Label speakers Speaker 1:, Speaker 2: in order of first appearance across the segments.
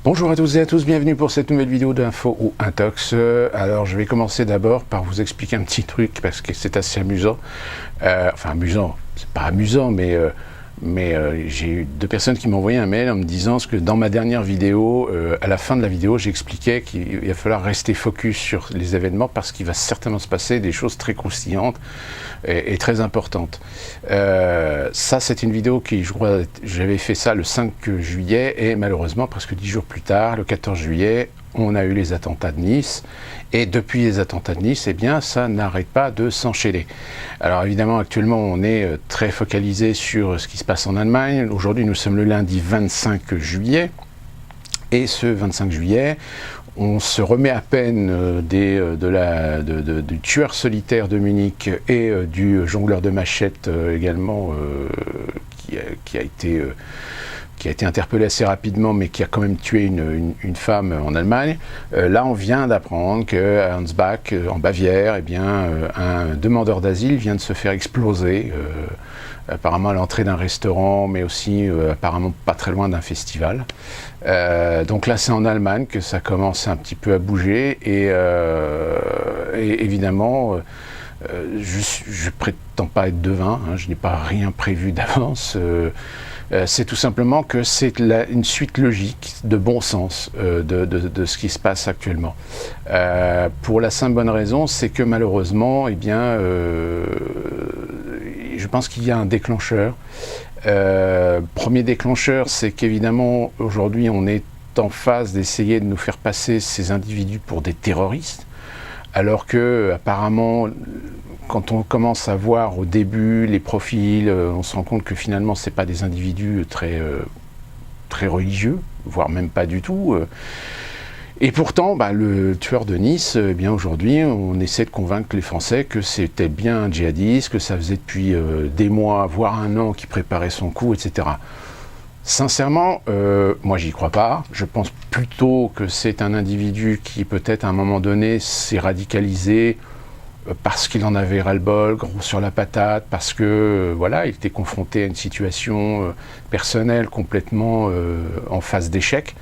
Speaker 1: Bonjour à toutes et à tous, bienvenue pour cette nouvelle vidéo d'Info ou Intox. Alors je vais commencer d'abord par vous expliquer un petit truc parce que c'est assez amusant. Enfin amusant, c'est pas amusant mais j'ai eu deux personnes qui m'ont envoyé un mail en me disant que dans ma dernière vidéo, à la fin de la vidéo, j'expliquais qu'il va falloir rester focus sur les événements parce qu'il va certainement se passer des choses très croustillantes et très importantes. Ça, c'est une vidéo qui, je crois, j'avais fait ça le 5 juillet et malheureusement, presque 10 jours plus tard, le 14 juillet, on a eu les attentats de Nice. Et depuis les attentats de Nice, eh bien, ça n'arrête pas de s'enchaîner. Alors évidemment, actuellement, on est très focalisé sur ce qui se passe en Allemagne. Aujourd'hui, nous sommes le lundi 25 juillet. Et ce 25 juillet, on se remet à peine du tueur solitaire de Munich et du jongleur de machettes également, qui a été interpellé assez rapidement, mais qui a quand même tué une femme en Allemagne. Là, on vient d'apprendre qu'à Ansbach, en Bavière, eh bien, un demandeur d'asile vient de se faire exploser, apparemment à l'entrée d'un restaurant, mais aussi apparemment pas très loin d'un festival. Donc là, c'est en Allemagne que ça commence un petit peu à bouger, et évidemment, je prétends pas être devin, hein, je n'ai pas rien prévu d'avance. C'est tout simplement que c'est une suite logique de bon sens de ce qui se passe actuellement. Pour la simple bonne raison, c'est que malheureusement, eh bien, je pense qu'il y a un déclencheur. Premier déclencheur, c'est qu'évidemment, aujourd'hui, on est en phase d'essayer de nous faire passer ces individus pour des terroristes, alors que apparemment, quand on commence à voir au début les profils, on se rend compte que finalement c'est pas des individus très religieux, voire même pas du tout. Et pourtant, le tueur de Nice, eh bien aujourd'hui, on essaie de convaincre les Français que c'était bien un djihadiste, que ça faisait depuis des mois, voire un an, qu'il préparait son coup, etc. Sincèrement, moi j'y crois pas. Je pense plutôt que c'est un individu qui peut-être à un moment donné s'est radicalisé parce qu'il en avait ras-le-bol, gros sur la patate, parce que voilà, il était confronté à une situation personnelle complètement en phase d'échec.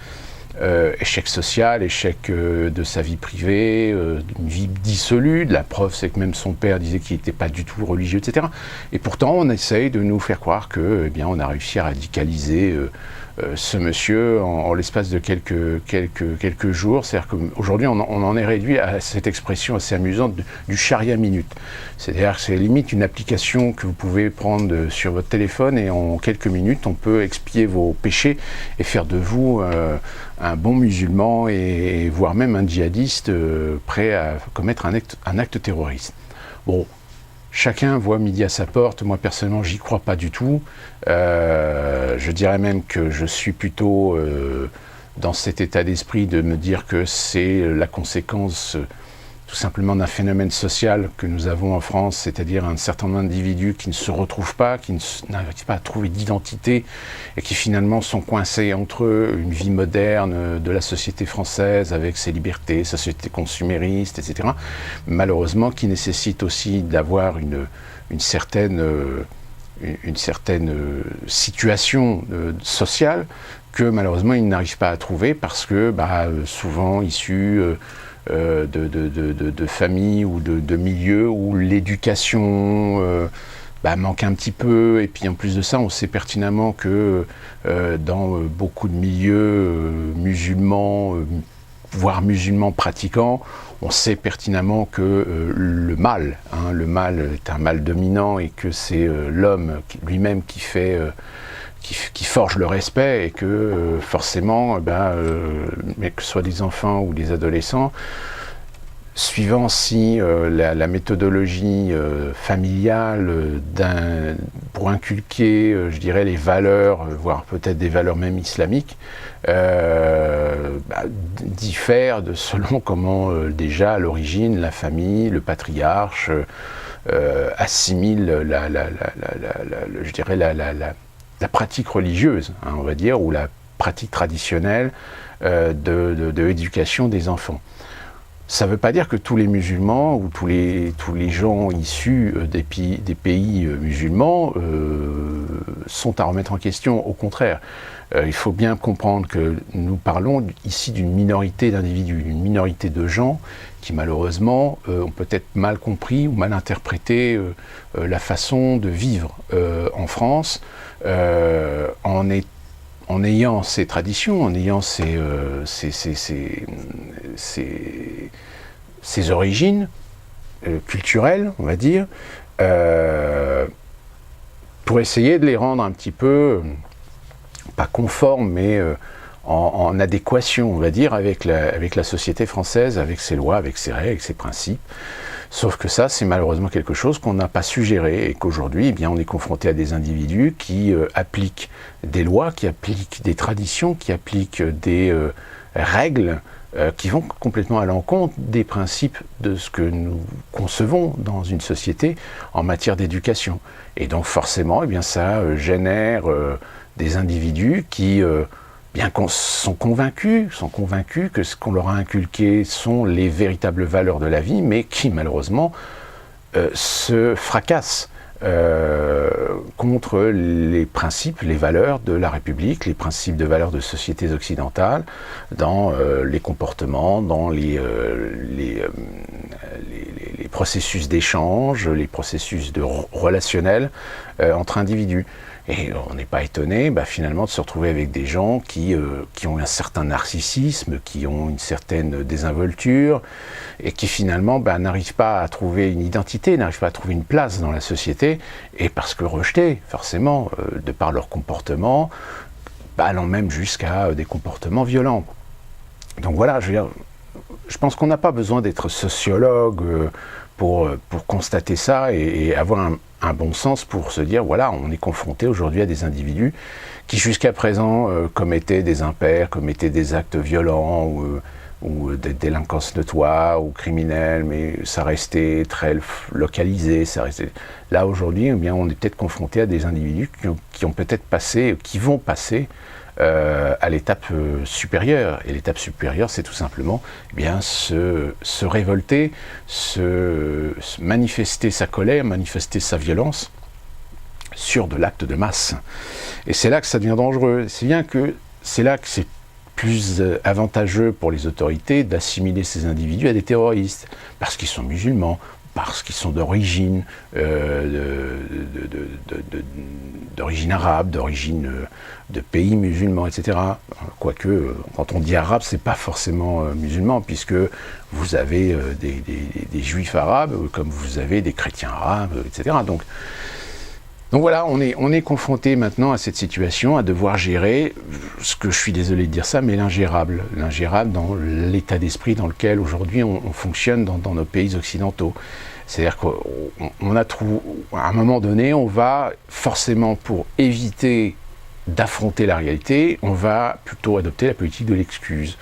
Speaker 1: Échec social, échec de sa vie privée, d'une vie dissolue. La preuve, c'est que même son père disait qu'il n'était pas du tout religieux, etc. Et pourtant, on essaye de nous faire croire que, eh bien, on a réussi à radicaliser ce monsieur en l'espace de quelques jours. C'est-à-dire qu'aujourd'hui, on en est réduit à cette expression assez amusante du charia minute. C'est-à-dire que c'est limite une application que vous pouvez prendre sur votre téléphone et en quelques minutes, on peut expier vos péchés et faire de vous un bon musulman et voire même un djihadiste prêt à commettre un acte terroriste. Bon, chacun voit midi à sa porte. Moi, personnellement, j'y crois pas du tout. Je dirais même que je suis plutôt dans cet état d'esprit de me dire que c'est la conséquence tout simplement d'un phénomène social que nous avons en France, c'est-à-dire un certain nombre d'individus qui ne se retrouvent pas, qui n'arrivent pas à trouver d'identité et qui finalement sont coincés entre eux, une vie moderne de la société française avec ses libertés, sa société consumériste, etc. Malheureusement, qui nécessite aussi d'avoir une certaine situation sociale que malheureusement ils n'arrivent pas à trouver parce que souvent issus de familles ou de milieux où l'éducation manque un petit peu, et puis en plus de ça, on sait pertinemment que dans beaucoup de milieux musulmans, voire musulmans pratiquants, on sait pertinemment que le mal est un mal dominant et que c'est l'homme lui-même qui forge le respect et que forcément, mais que ce soit des enfants ou des adolescents, suivant si la méthodologie familiale pour inculquer, je dirais, les valeurs, voire peut-être des valeurs même islamiques, diffère selon comment déjà à l'origine la famille, le patriarche assimile je dirais la pratique religieuse, hein, on va dire, ou la pratique traditionnelle de l'éducation des enfants. Ça ne veut pas dire que tous les musulmans ou tous les gens issus des pays musulmans sont à remettre en question. Au contraire, il faut bien comprendre que nous parlons ici d'une minorité d'individus, d'une minorité de gens qui malheureusement ont peut-être mal compris ou mal interprété la façon de vivre en France en ayant ces traditions, en ayant ces origines culturelles, on va dire, pour essayer de les rendre un petit peu, pas conformes, mais en adéquation, on va dire, avec la société française, avec ses lois, avec ses règles, avec ses principes. Sauf que ça, c'est malheureusement quelque chose qu'on n'a pas su gérer et qu'aujourd'hui, eh bien, on est confronté à des individus qui appliquent des lois, qui appliquent des traditions, qui appliquent des règles qui vont complètement à l'encontre des principes de ce que nous concevons dans une société en matière d'éducation. Et donc forcément, eh bien, ça génère des individus qui bien qu'on sont convaincus que ce qu'on leur a inculqué sont les véritables valeurs de la vie, mais qui malheureusement se fracassent contre les principes, les valeurs de la République, les principes de valeurs de sociétés occidentales, dans les comportements, dans les processus d'échange, les processus relationnels entre individus. Et on n'est pas étonné finalement de se retrouver avec des gens qui ont un certain narcissisme, qui ont une certaine désinvolture, et qui finalement n'arrivent pas à trouver une identité, n'arrivent pas à trouver une place dans la société, et parce que rejetés, forcément, de par leur comportement, allant même jusqu'à des comportements violents. Donc voilà, je pense qu'on n'a pas besoin d'être sociologue pour constater ça et avoir un bon sens pour se dire, voilà, on est confronté aujourd'hui à des individus qui jusqu'à présent commettaient des impairs, commettaient des actes violents ou des délinquances notoires ou criminelles, mais ça restait très localisé. Là aujourd'hui, eh bien, on est peut-être confronté à des individus qui ont peut-être passé, qui vont passer à l'étape supérieure. Et l'étape supérieure, c'est tout simplement bien se révolter, se manifester sa colère, manifester sa violence sur de l'acte de masse. Et c'est là que ça devient dangereux. C'est là que c'est plus avantageux pour les autorités d'assimiler ces individus à des terroristes, parce qu'ils sont musulmans, parce qu'ils sont d'origine d'origine arabe, d'origine de pays musulmans, etc. Quoique, quand on dit arabe, c'est pas forcément musulman, puisque vous avez des juifs arabes, comme vous avez des chrétiens arabes, etc. Donc voilà, on est confronté maintenant à cette situation, à devoir gérer, ce que je suis désolé de dire ça, mais l'ingérable dans l'état d'esprit dans lequel aujourd'hui on fonctionne dans nos pays occidentaux. C'est-à-dire qu'à un moment donné, on va forcément, pour éviter d'affronter la réalité, on va plutôt adopter la politique de l'excuse.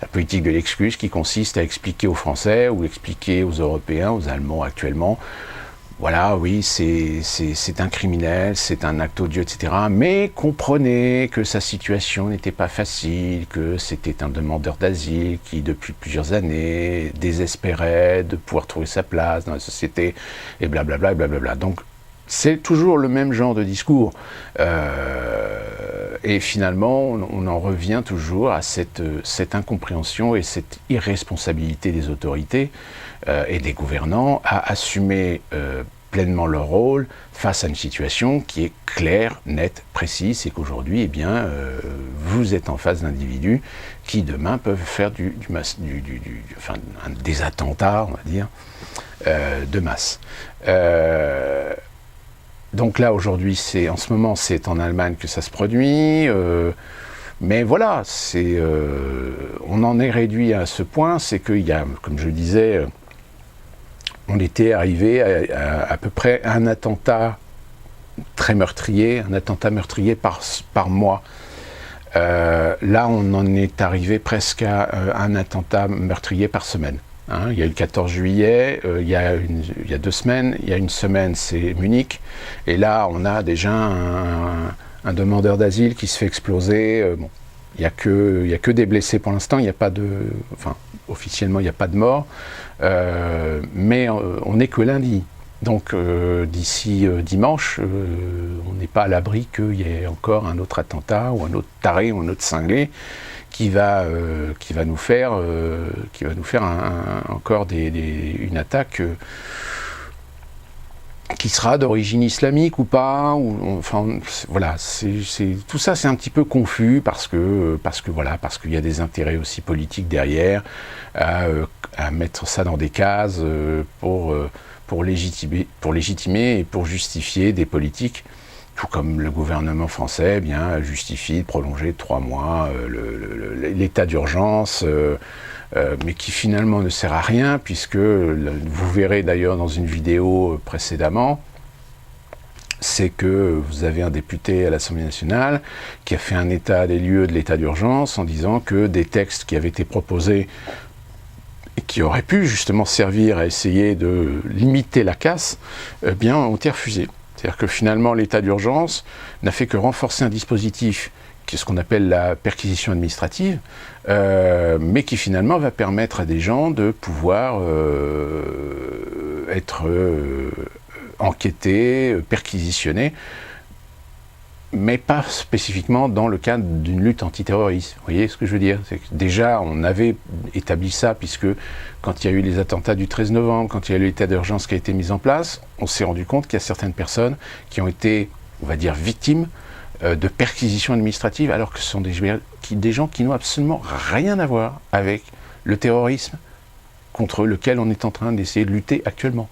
Speaker 1: La politique de l'excuse qui consiste à expliquer aux Français ou expliquer aux Européens, aux Allemands actuellement, voilà, oui, c'est un criminel, c'est un acte odieux, etc. Mais comprenez que sa situation n'était pas facile, que c'était un demandeur d'asile qui, depuis plusieurs années, désespérait de pouvoir trouver sa place dans la société, et blablabla, et blablabla. Donc, c'est toujours le même genre de discours. Et finalement, on en revient toujours à cette incompréhension et cette irresponsabilité des autorités et des gouvernants à assumer pleinement leur rôle face à une situation qui est claire, nette, précise, c'est qu'aujourd'hui, eh bien, vous êtes en face d'individus qui demain peuvent faire des attentats, on va dire, de masse. Donc là, aujourd'hui, en ce moment, c'est en Allemagne que ça se produit. Mais voilà, on en est réduit à ce point, c'est qu'il y a, comme je le disais, on était arrivé à peu près un attentat très meurtrier, un attentat meurtrier par mois. Là, on en est arrivé presque à un attentat meurtrier par semaine. Il y a eu le 14 juillet, il y a 2 semaines, il y a une semaine, c'est Munich. Et là, on a déjà un demandeur d'asile qui se fait exploser. Il n'y a que des blessés pour l'instant, il n'y a pas de... Enfin, officiellement il n'y a pas de mort, mais on n'est que lundi. Donc d'ici dimanche, on n'est pas à l'abri qu'il y ait encore un autre attentat ou un autre taré ou un autre cinglé qui va nous faire encore une attaque qui sera d'origine islamique ou pas, voilà, tout ça c'est un petit peu confus parce qu'il y a des intérêts aussi politiques derrière à mettre ça dans des cases pour légitimer et pour justifier des politiques, tout comme le gouvernement français justifie de prolonger de 3 mois l'état d'urgence, mais qui finalement ne sert à rien, puisque vous verrez d'ailleurs dans une vidéo précédemment, c'est que vous avez un député à l'Assemblée nationale qui a fait un état des lieux de l'état d'urgence en disant que des textes qui avaient été proposés et qui auraient pu justement servir à essayer de limiter la casse, ont été refusés. C'est-à-dire que finalement l'état d'urgence n'a fait que renforcer un dispositif qui est ce qu'on appelle la perquisition administrative, mais qui finalement va permettre à des gens de pouvoir être enquêtés, perquisitionnés, mais pas spécifiquement dans le cadre d'une lutte antiterroriste. Vous voyez ce que je veux dire? C'est que déjà, on avait établi ça, puisque quand il y a eu les attentats du 13 novembre, quand il y a eu l'état d'urgence qui a été mis en place, on s'est rendu compte qu'il y a certaines personnes qui ont été, on va dire, victimes de perquisitions administratives, alors que ce sont des gens qui n'ont absolument rien à voir avec le terrorisme contre lequel on est en train d'essayer de lutter actuellement.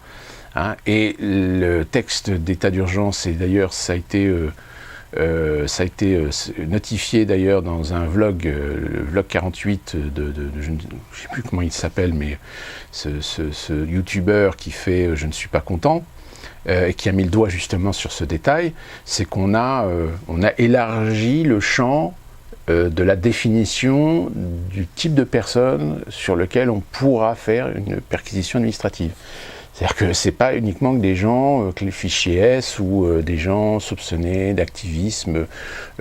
Speaker 1: Et le texte d'état d'urgence, et d'ailleurs ça a été notifié d'ailleurs dans un vlog, le vlog 48 je ne sais plus comment il s'appelle, mais ce youtubeur qui fait Je ne suis pas content, et qui a mis le doigt justement sur ce détail, c'est qu'on a élargi le champ de la définition du type de personne sur lequel on pourra faire une perquisition administrative. C'est-à-dire que ce n'est pas uniquement que des gens, que les fichiers S ou des gens soupçonnés d'activisme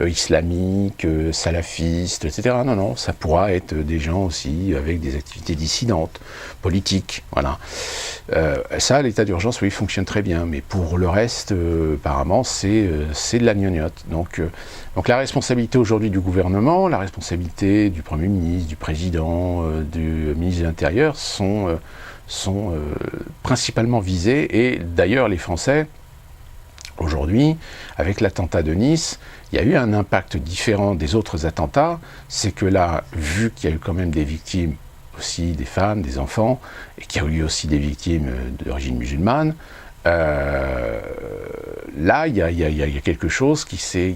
Speaker 1: islamique, salafiste, etc. Non, ça pourra être des gens aussi avec des activités dissidentes, politiques, voilà. Ça, l'état d'urgence, oui, fonctionne très bien, mais pour le reste, apparemment, c'est de la gnognotte. Donc la responsabilité aujourd'hui du gouvernement, la responsabilité du Premier ministre, du Président, du ministre de l'Intérieur sont principalement visés, et d'ailleurs les Français, aujourd'hui, avec l'attentat de Nice, il y a eu un impact différent des autres attentats, c'est que là, vu qu'il y a eu quand même des victimes, aussi des femmes, des enfants, et qu'il y a eu aussi des victimes d'origine musulmane, là, il y a quelque chose qui s'est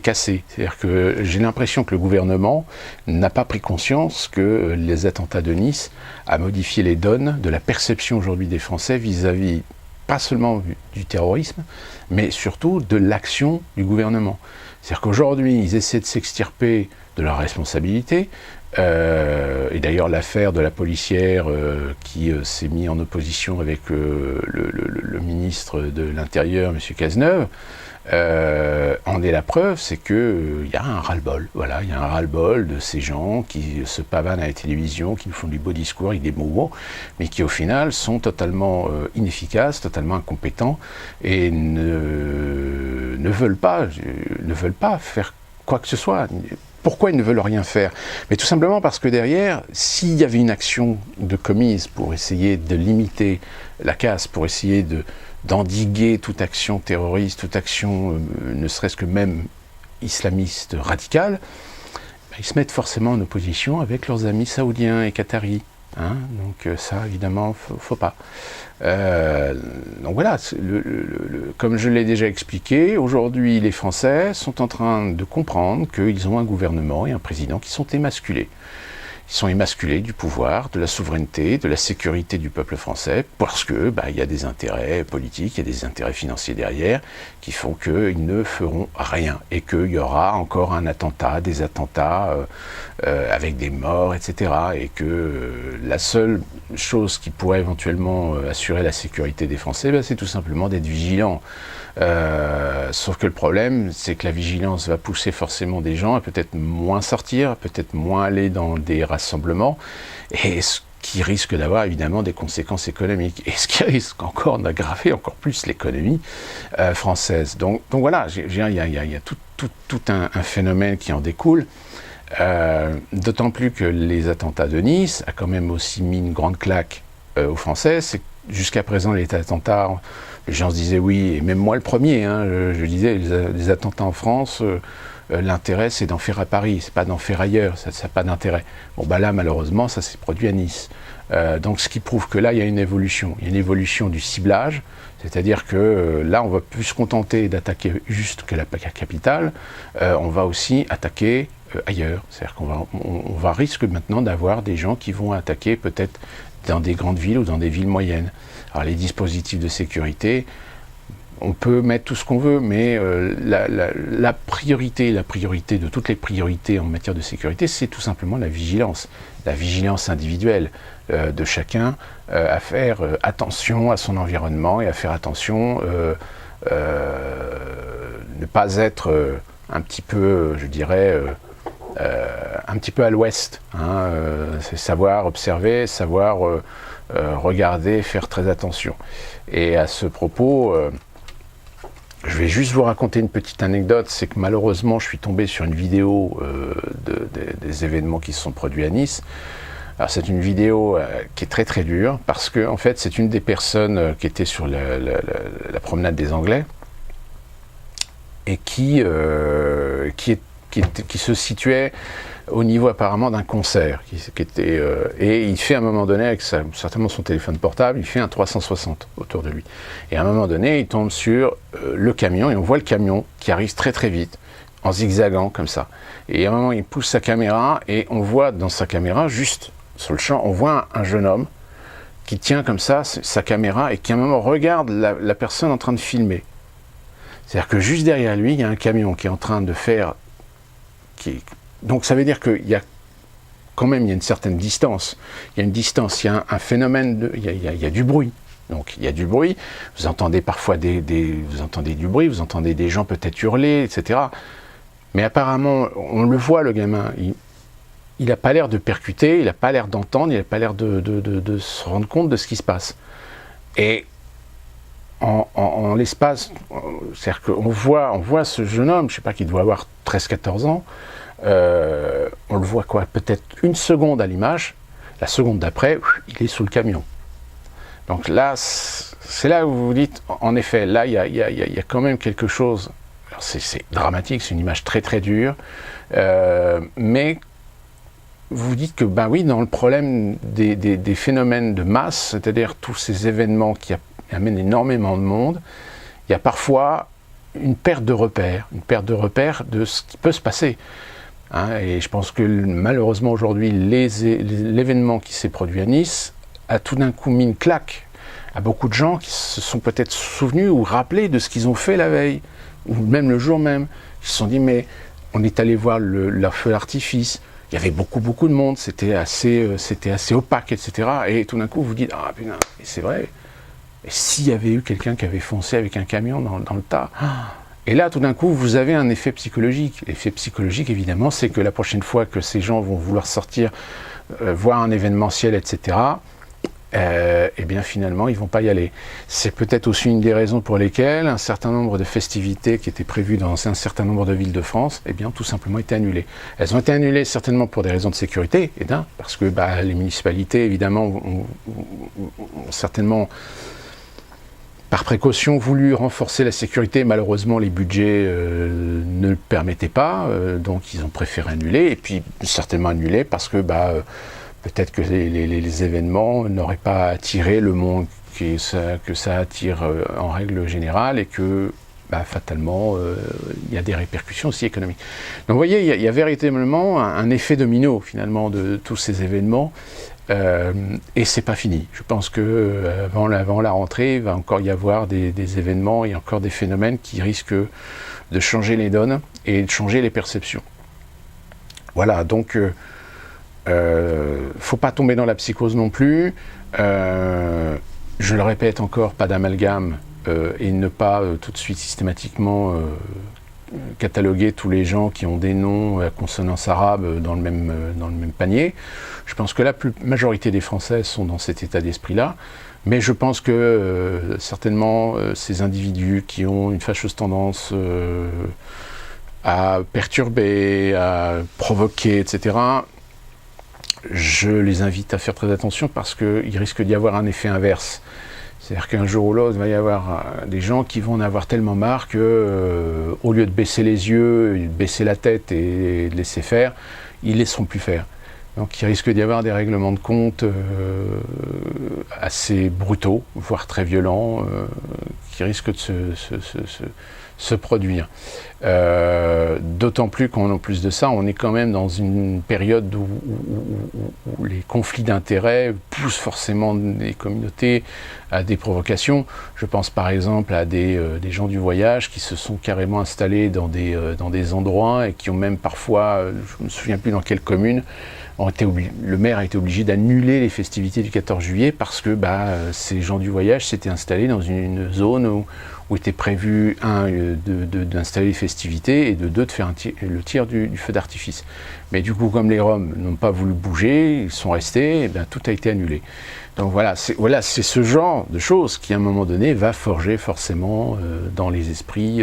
Speaker 1: cassé. C'est-à-dire que j'ai l'impression que le gouvernement n'a pas pris conscience que les attentats de Nice a modifié les donnes de la perception aujourd'hui des Français vis-à-vis, pas seulement du terrorisme, mais surtout de l'action du gouvernement. C'est-à-dire qu'aujourd'hui, ils essaient de s'extirper de leurs responsabilités. Et d'ailleurs l'affaire de la policière qui s'est mise en opposition avec le ministre de l'Intérieur, M. Cazeneuve, en est la preuve, c'est qu'il y a un ras-le-bol. Voilà, il y a un ras-le-bol de ces gens qui se pavanent à la télévision, qui nous font du beau discours avec des beaux mots, mais qui au final sont totalement inefficaces, totalement incompétents, et ne veulent pas faire quoi que ce soit. Pourquoi ils ne veulent rien faire? Mais tout simplement parce que derrière, s'il y avait une action de commise pour essayer de limiter la casse, pour essayer d'endiguer toute action terroriste, toute action, ne serait-ce que même islamiste radicale, ils se mettent forcément en opposition avec leurs amis saoudiens et qataris. Donc ça, évidemment, faut pas. Donc voilà, comme je l'ai déjà expliqué, aujourd'hui les Français sont en train de comprendre qu'ils ont un gouvernement et un président qui sont émasculés. Ils sont émasculés du pouvoir, de la souveraineté, de la sécurité du peuple français, parce que il y a des intérêts politiques, il y a des intérêts financiers derrière, qui font qu'ils ne feront rien, et qu'il y aura encore un attentat, des attentats avec des morts, etc. Et que la seule chose qui pourrait éventuellement assurer la sécurité des Français, c'est tout simplement d'être vigilant. Sauf que le problème, c'est que la vigilance va pousser forcément des gens à peut-être moins sortir, peut-être moins aller dans des rassemblement, et ce qui risque d'avoir évidemment des conséquences économiques, et ce qui risque encore d'aggraver encore plus l'économie française. Donc voilà, il y a tout un phénomène qui en découle, d'autant plus que les attentats de Nice a quand même aussi mis une grande claque aux Français. C'est jusqu'à présent, les attentats, les gens se disaient oui, et même moi le premier, je disais les attentats en France, l'intérêt c'est d'en faire à Paris, c'est pas d'en faire ailleurs, ça n'a pas d'intérêt. Bon là malheureusement ça s'est produit à Nice. Donc ce qui prouve que là il y a une évolution. Il y a une évolution du ciblage, c'est-à-dire que là on va plus se contenter d'attaquer juste que la capitale, on va aussi attaquer ailleurs. C'est-à-dire qu'on va risque maintenant d'avoir des gens qui vont attaquer peut-être dans des grandes villes ou dans des villes moyennes. Alors les dispositifs de sécurité, on peut mettre tout ce qu'on veut, mais la priorité de toutes les priorités en matière de sécurité, c'est tout simplement la vigilance individuelle de chacun à faire attention à son environnement et à faire attention, ne pas être un petit peu, je dirais, un petit peu à l'ouest, c'est savoir observer, savoir regarder, faire très attention. Et à ce propos, je vais juste vous raconter une petite anecdote, c'est que malheureusement je suis tombé sur une vidéo des événements qui se sont produits à Nice. Alors c'est une vidéo qui est très très dure, parce que en fait c'est une des personnes qui était sur la promenade des Anglais, et qui se situait au niveau apparemment d'un concert, et il fait à un moment donné, avec certainement son téléphone portable, il fait un 360 autour de lui. Et à un moment donné, il tombe sur le camion, et on voit le camion qui arrive très très vite, en zigzagant comme ça. Et à un moment, il pousse sa caméra, et on voit dans sa caméra, juste sur le champ, on voit un jeune homme qui tient comme ça sa caméra, et qui à un moment regarde la personne en train de filmer. C'est-à-dire que juste derrière lui, il y a un camion qui est en train de faire... Donc ça veut dire qu'il y a quand même une certaine distance. Il y a une distance, il y a un phénomène, il y a du bruit. Donc il y a du bruit, vous entendez parfois vous entendez du bruit, vous entendez des gens peut-être hurler, etc. Mais apparemment, on le voit, le gamin, il n'a pas l'air de percuter, il n'a pas l'air d'entendre, il n'a pas l'air de se rendre compte de ce qui se passe. Et en l'espace, c'est-à-dire qu'on voit ce jeune homme, je ne sais pas, qui doit avoir 13-14 ans, on le voit peut-être une seconde à l'image, la seconde d'après, il est sous le camion. Donc là, c'est là où vous vous dites, en effet, là, il y a quand même quelque chose, c'est dramatique, c'est une image très très dure, mais vous dites que, ben oui, dans le problème des phénomènes de masse, c'est-à-dire tous ces événements qui amènent énormément de monde, il y a parfois une perte de repères de ce qui peut se passer. Et je pense que malheureusement aujourd'hui, l'événement qui s'est produit à Nice a tout d'un coup mis une claque à beaucoup de gens qui se sont peut-être souvenus ou rappelés de ce qu'ils ont fait la veille, ou même le jour même. Ils se sont dit, mais on est allé voir leur feu d'artifice, il y avait beaucoup de monde, c'était assez opaque, etc. Et tout d'un coup, vous dites, ah putain, c'est vrai, et s'il y avait eu quelqu'un qui avait foncé avec un camion dans le tas. Et là, tout d'un coup, vous avez un effet psychologique. L'effet psychologique, évidemment, c'est que la prochaine fois que ces gens vont vouloir sortir, voir un événementiel, etc., eh bien, finalement, ils ne vont pas y aller. C'est peut-être aussi une des raisons pour lesquelles un certain nombre de festivités qui étaient prévues dans un certain nombre de villes de France, eh bien, tout simplement été annulées. Elles ont été annulées certainement pour des raisons de sécurité, parce que les municipalités, évidemment, ont certainement... par précaution, voulu renforcer la sécurité. Malheureusement, les budgets ne le permettaient pas, donc ils ont préféré annuler, et puis certainement annuler parce que peut-être que les événements n'auraient pas attiré le monde que ça attire en règle générale, et que fatalement, il y a des répercussions aussi économiques. Donc vous voyez, il y a véritablement un effet domino, finalement, de tous ces événements. Et c'est pas fini. Je pense que avant la rentrée, il va encore y avoir des événements et encore des phénomènes qui risquent de changer les donnes et de changer les perceptions. Voilà, donc faut pas tomber dans la psychose non plus. Je le répète encore, pas d'amalgame, et ne pas tout de suite systématiquement cataloguer tous les gens qui ont des noms à consonance arabe dans le même panier. Je pense que la majorité des Français sont dans cet état d'esprit-là. Mais je pense que certainement ces individus qui ont une fâcheuse tendance à perturber, à provoquer, etc., je les invite à faire très attention parce qu'il risque d'y avoir un effet inverse. C'est-à-dire qu'un jour ou l'autre, il va y avoir des gens qui vont en avoir tellement marre que, au lieu de baisser les yeux, de baisser la tête et de laisser faire, ils ne laisseront plus faire. Donc il risque d'y avoir des règlements de compte assez brutaux, voire très violents, qui risquent de se produire. D'autant plus qu'en plus de ça, on est quand même dans une période où les conflits d'intérêts poussent forcément les communautés à des provocations. Je pense par exemple à des gens du voyage qui se sont carrément installés dans des endroits et qui ont même parfois, je ne me souviens plus dans quelle commune, le maire a été obligé d'annuler les festivités du 14 juillet parce que ces gens du voyage s'étaient installés dans une zone où était prévu, d'installer les festivités et de faire le tir du feu d'artifice. Mais du coup, comme les Roms n'ont pas voulu bouger, ils sont restés, et tout a été annulé. Donc voilà, c'est ce genre de choses qui, à un moment donné, va forger forcément dans les esprits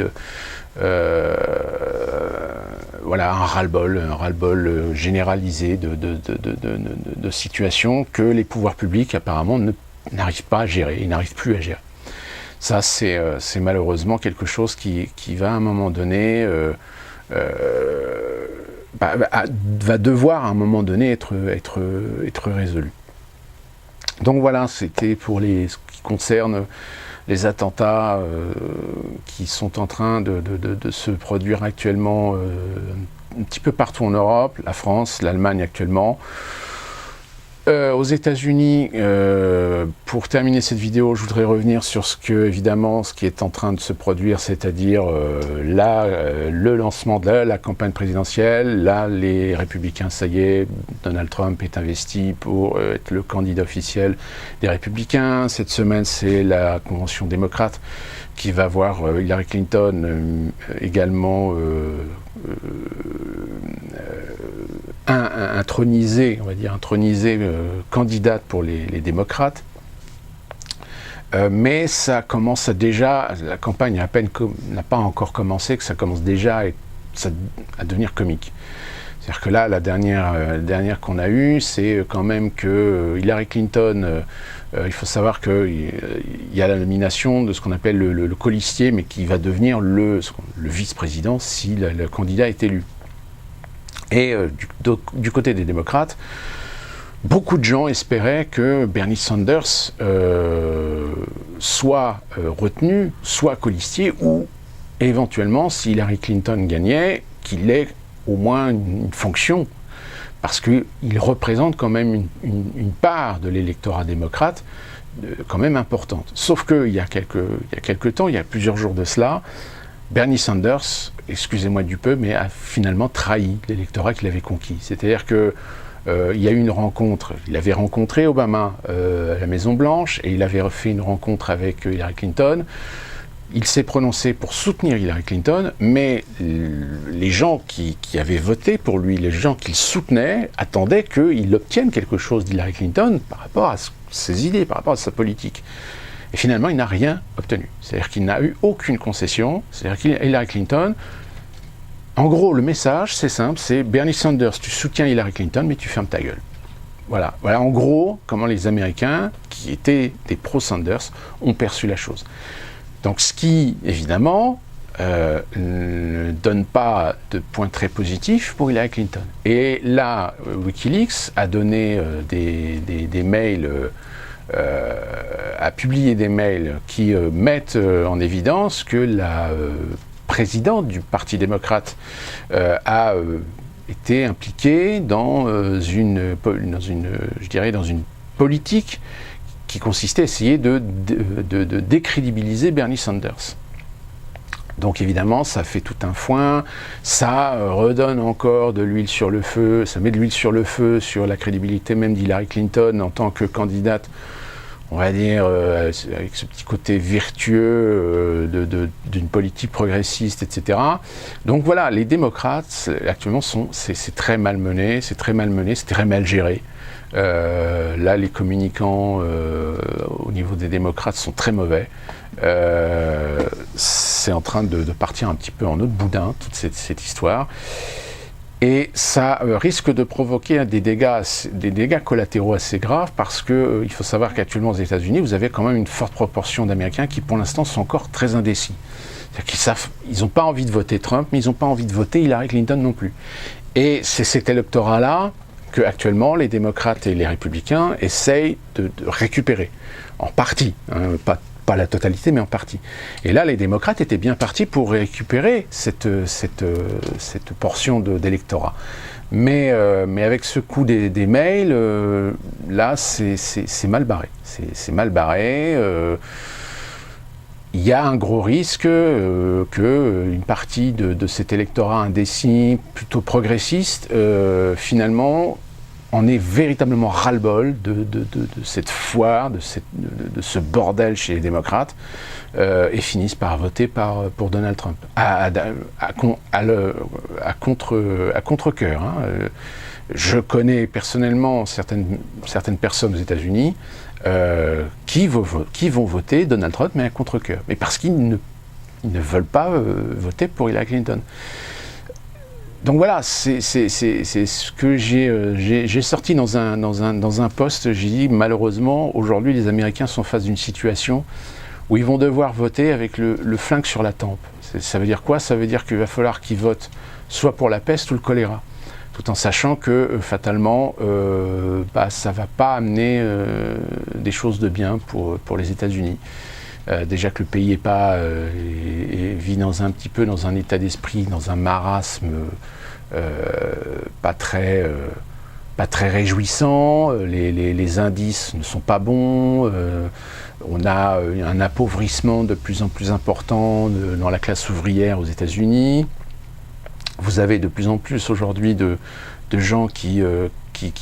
Speaker 1: un ras-le-bol généralisé de situations que les pouvoirs publics apparemment n'arrivent pas à gérer, ils n'arrivent plus à gérer. Ça, c'est malheureusement quelque chose qui va à un moment donné, va devoir à un moment donné être résolu. Donc voilà, c'était pour ce qui concerne les attentats qui sont en train de se produire actuellement un petit peu partout en Europe, la France, l'Allemagne actuellement. Aux États-Unis, pour terminer cette vidéo, je voudrais revenir sur ce qui est en train de se produire, c'est-à-dire le lancement de la campagne présidentielle. Là, les républicains, ça y est, Donald Trump est investi pour être le candidat officiel des républicains. Cette semaine, c'est la convention démocrate qui va voir Hillary Clinton également intronisée candidate pour les démocrates. Mais ça commence déjà, la campagne n'a pas encore commencé, que ça commence déjà à devenir comique. C'est-à-dire que là, la dernière qu'on a eue, c'est quand même que Hillary Clinton, il faut savoir qu'il y a la nomination de ce qu'on appelle le colistier, mais qui va devenir le vice-président si le candidat est élu. Et du côté des démocrates, beaucoup de gens espéraient que Bernie Sanders soit retenu, soit colistier, ou éventuellement, si Hillary Clinton gagnait, qu'il ait au moins une fonction, parce qu'il représente quand même une part de l'électorat démocrate quand même importante. Sauf qu'il y a quelques temps, il y a plusieurs jours de cela, Bernie Sanders, excusez-moi du peu, mais a finalement trahi l'électorat qu'il avait conquis. C'est-à-dire que il y a eu une rencontre, il avait rencontré Obama à la Maison-Blanche et il avait fait une rencontre avec Hillary Clinton. Il s'est prononcé pour soutenir Hillary Clinton, mais les gens qui avaient voté pour lui, les gens qu'il soutenait, attendaient qu'il obtienne quelque chose d'Hillary Clinton par rapport à ses idées, par rapport à sa politique. Et finalement, il n'a rien obtenu. C'est-à-dire qu'il n'a eu aucune concession. C'est-à-dire qu'Hillary Clinton, en gros, le message, c'est simple, c'est Bernie Sanders, tu soutiens Hillary Clinton, mais tu fermes ta gueule. Voilà en gros comment les Américains, qui étaient des pro-Sanders, ont perçu la chose. Donc ce qui, évidemment, ne donne pas de point très positif pour Hillary Clinton. Et là, Wikileaks a donné des mails, a publié des mails qui mettent en évidence que la présidente du Parti démocrate a été impliquée dans une politique qui consistait à essayer de décrédibiliser Bernie Sanders. Donc évidemment, ça fait tout un foin, ça redonne encore de l'huile sur le feu, ça met de l'huile sur le feu sur la crédibilité même d'Hillary Clinton en tant que candidate on va dire, avec ce petit côté vertueux d'une politique progressiste, etc. Donc voilà, les démocrates, actuellement, c'est très malmené, c'est très mal géré. Là, les communicants au niveau des démocrates sont très mauvais. C'est en train de partir un petit peu en autre boudin, toute cette histoire. Et ça risque de provoquer des dégâts collatéraux assez graves parce qu'il faut savoir qu'actuellement aux États-Unis, vous avez quand même une forte proportion d'Américains qui pour l'instant sont encore très indécis. C'est-à-dire qu'ils n'ont pas envie de voter Trump, mais ils n'ont pas envie de voter Hillary Clinton non plus. Et c'est cet électorat-là que actuellement les démocrates et les républicains essayent de récupérer, en partie, hein, pas la totalité, mais en partie. Et là, les démocrates étaient bien partis pour récupérer cette portion d'électorat. Mais avec ce coup des mails, là, c'est mal barré. C'est mal barré. Il y a un gros risque qu'une partie de cet électorat indécis, plutôt progressiste, finalement, en ait véritablement ras-le-bol de cette foire, de ce bordel chez les démocrates, et finissent par voter pour Donald Trump, à contre-cœur. Hein. Je connais personnellement certaines personnes aux États-Unis qui vont voter Donald Trump, mais à contre-cœur. Mais parce qu'ils ne veulent pas voter pour Hillary Clinton. Donc voilà, c'est ce que j'ai sorti dans un post. J'ai dit, malheureusement, aujourd'hui, les Américains sont face d'une situation où ils vont devoir voter avec le flingue sur la tempe. Ça veut dire quoi? Ça veut dire qu'il va falloir qu'ils votent soit pour la peste ou le choléra, tout en sachant que, fatalement, ça ne va pas amener des choses de bien pour les États-Unis. Déjà que le pays vit dans un état d'esprit, dans un marasme pas très réjouissant, les indices ne sont pas bons, on a un appauvrissement de plus en plus important dans la classe ouvrière aux États-Unis. Vous avez de plus en plus aujourd'hui de gens qui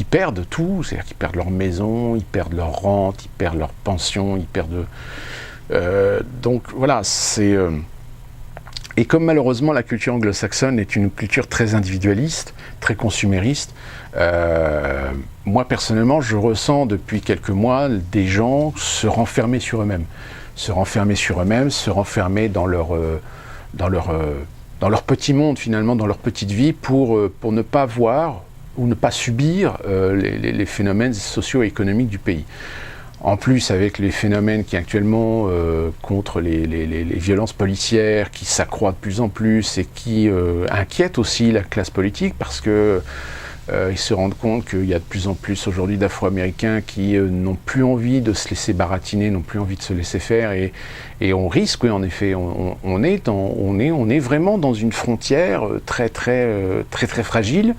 Speaker 1: perdent tout, c'est-à-dire qu'ils perdent leur maison, ils perdent leur rente, ils perdent leur pension, ils perdent... donc voilà, c'est... Et comme malheureusement la culture anglo-saxonne est une culture très individualiste, très consumériste, moi personnellement je ressens depuis quelques mois des gens se renfermer sur eux-mêmes, se renfermer dans leur petit monde finalement, dans leur petite vie pour ne pas voir ou ne pas subir les phénomènes socio-économiques du pays. En plus, avec les phénomènes qui actuellement contre les violences policières qui s'accroît de plus en plus et qui inquiètent aussi la classe politique parce que ils se rendent compte qu'il y a de plus en plus aujourd'hui d'Afro-Américains qui n'ont plus envie de se laisser baratiner, n'ont plus envie de se laisser faire et on risque, oui, en effet, on est vraiment dans une frontière très fragile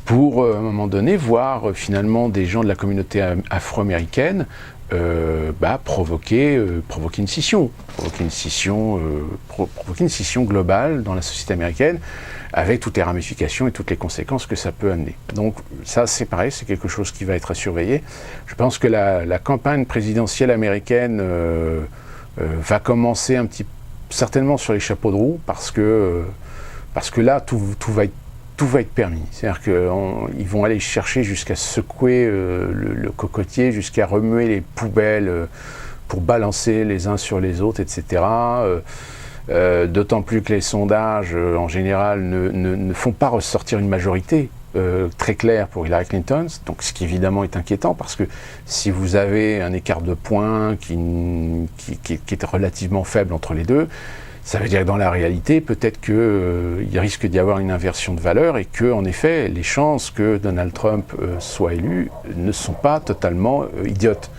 Speaker 1: pour à un moment donné voir finalement des gens de la communauté afro-américaine provoquer une scission globale dans la société américaine avec toutes les ramifications et toutes les conséquences que ça peut amener. Donc ça c'est pareil, c'est quelque chose qui va être à surveiller. Je pense que la campagne présidentielle américaine va commencer certainement sur les chapeaux de roue parce que là tout va être permis. C'est-à-dire qu'ils vont aller chercher jusqu'à secouer le cocotier, jusqu'à remuer les poubelles pour balancer les uns sur les autres, etc. D'autant plus que les sondages, en général, ne font pas ressortir une majorité très claire pour Hillary Clinton, donc ce qui évidemment est inquiétant, parce que si vous avez un écart de points qui est relativement faible entre les deux, ça veut dire que dans la réalité, peut-être qu'il risque d'y avoir une inversion de valeur et que, en effet, les chances que Donald Trump soit élu ne sont pas totalement idiotes.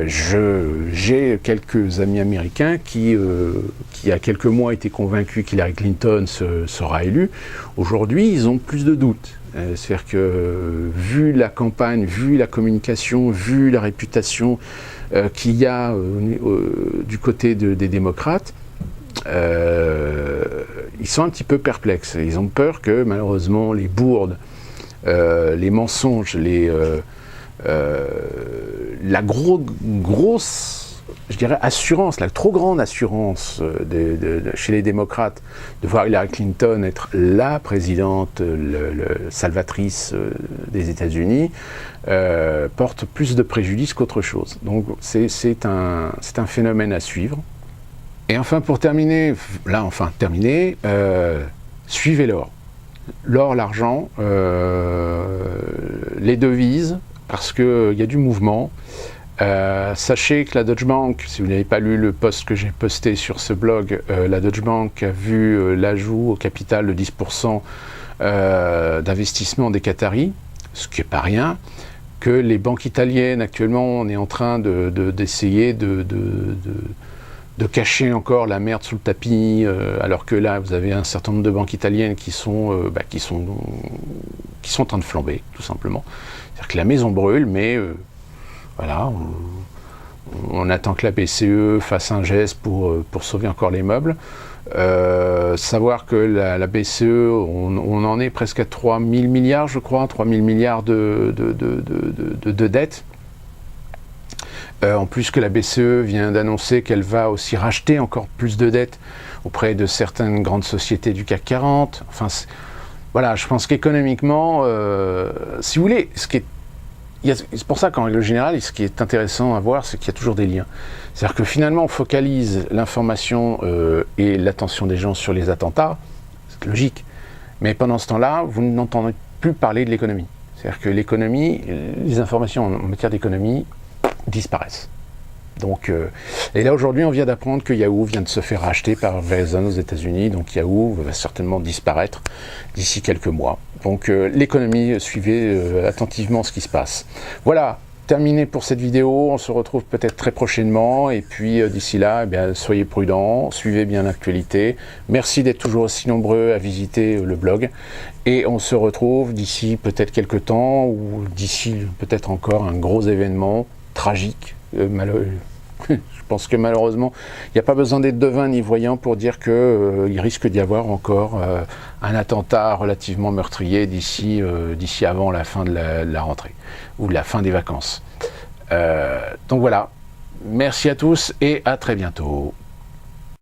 Speaker 1: J'ai quelques amis américains qui, il y a quelques mois, étaient convaincus qu'Hillary Clinton sera élue. Aujourd'hui, ils ont plus de doutes. C'est-à-dire que, vu la campagne, vu la communication, vu la réputation qu'il y a du côté des démocrates, ils sont un petit peu perplexes. Ils ont peur que, malheureusement, les bourdes, les mensonges, la grosse, je dirais, assurance, la trop grande assurance chez les démocrates de voir Hillary Clinton être la présidente salvatrice des États-Unis porte plus de préjudice qu'autre chose. Donc c'est un phénomène à suivre. Et enfin, pour terminer, suivez l'or. L'or, l'argent, les devises, parce qu'il y a du mouvement. Sachez que la Deutsche Bank, si vous n'avez pas lu le post que j'ai posté sur ce blog, la Deutsche Bank a vu l'ajout au capital de 10% d'investissement des Qataris, ce qui n'est pas rien, que les banques italiennes, actuellement, on est en train d'essayer de cacher encore la merde sous le tapis, alors que là, vous avez un certain nombre de banques italiennes qui sont en train de flamber, tout simplement. C'est-à-dire que la maison brûle, mais voilà, on attend que la BCE fasse un geste pour sauver encore les meubles. Savoir que la BCE, on en est presque à 3 000 milliards, je crois, 3 000 milliards de dettes. En plus que la BCE vient d'annoncer qu'elle va aussi racheter encore plus de dettes auprès de certaines grandes sociétés du CAC 40. Enfin, voilà, je pense qu'économiquement, si vous voulez, c'est pour ça qu'en règle générale, ce qui est intéressant à voir, c'est qu'il y a toujours des liens. C'est-à-dire que finalement, on focalise l'information et l'attention des gens sur les attentats, c'est logique. Mais pendant ce temps-là, vous n'entendez plus parler de l'économie. C'est-à-dire que l'économie, les informations en matière d'économie disparaissent. Donc, et là aujourd'hui, on vient d'apprendre que Yahoo vient de se faire racheter par Verizon aux États-Unis, donc Yahoo va certainement disparaître d'ici quelques mois. Donc l'économie, suivez attentivement ce qui se passe. Voilà, terminé pour cette vidéo, on se retrouve peut-être très prochainement, et puis d'ici là, eh bien, soyez prudents, suivez bien l'actualité. Merci d'être toujours aussi nombreux à visiter le blog, et on se retrouve d'ici peut-être quelques temps, ou d'ici peut-être encore un gros événement tragique, je pense que malheureusement, il n'y a pas besoin d'être devin ni voyant pour dire qu'il risque d'y avoir encore un attentat relativement meurtrier d'ici avant la fin de la rentrée, ou la fin des vacances. Donc voilà, merci à tous et à très bientôt.